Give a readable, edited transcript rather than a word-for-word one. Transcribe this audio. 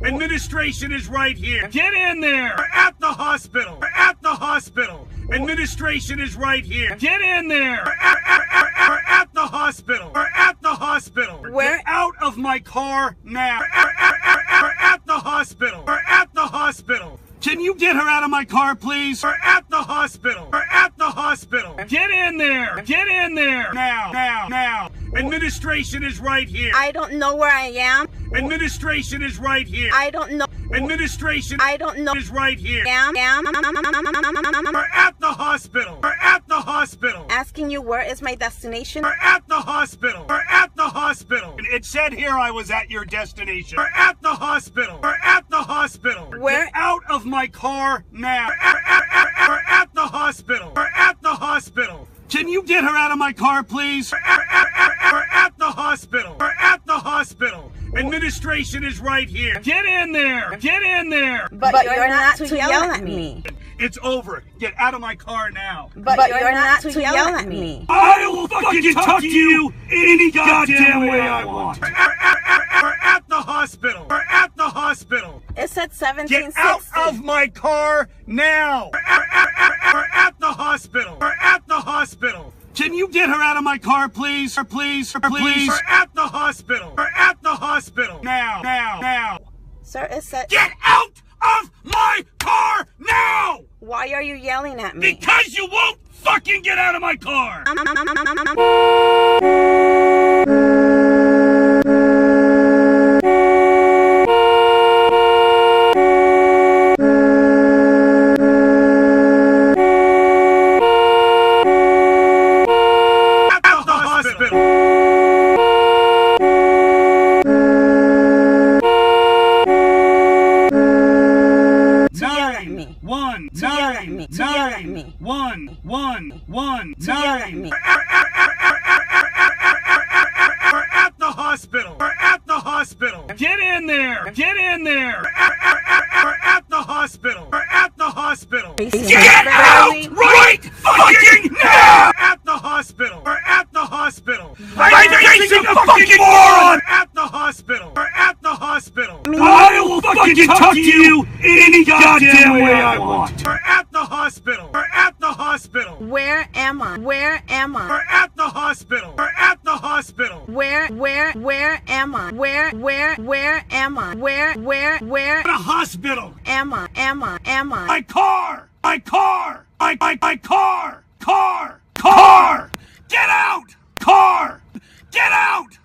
Administration is right here. Get in there. We're at the hospital. We're at the hospital. Administration is right here. Get in there. We're at the hospital. We're at the hospital. Where? Get out of my car now. We're at the hospital. We're at the hospital. Can you get her out of my car, please? We're at the hospital. We're at the hospital. Get in there. Get in there. Now. Administration is right here. I don't know where I am. Administration is right here. I don't know. Administration I don't know. is right here. We're at the hospital. We're at the hospital. asking you where is my destination. We're at the hospital. We're at the hospital. It said here I was at your destination. We're at the hospital. We're at the hospital. Where? Get out of my car now. We're at the hospital. We're at the hospital. Can you get her out of my car, please? We're at the hospital. We're at the hospital. Administration is right here. Get in there. Get in there. But you're not to yell at me. It's over. Get out of my car now. But you're not to yell at me. I will fucking talk to you any goddamn way I want. We're at the hospital. We're at the hospital. It said Get 1760. out of my car now. We're at the hospital. We're at the hospital. Can you get her out of my car, please? Please. We're at the hospital. We're at the hospital. Now. Sir, it said... Get out of my car now! Why are you yelling at me? Because you won't fucking get out of my car! One. We're at the hospital. We're at the hospital. Get in there. Get in there. We're at the hospital. We're at the hospital. Get out right fucking now! We're at the hospital. We're at the hospital. I'm facing a fucking moron! We're at the hospital. We're at the hospital. I will fucking talk to you any goddamn way I want. We're at the hospital. We're at the hospital. Where am I? Where am I? We're at the hospital. We're at the hospital. Where am I? Where am I? Where The hospital. am I? My car. Get out. Car. Get out.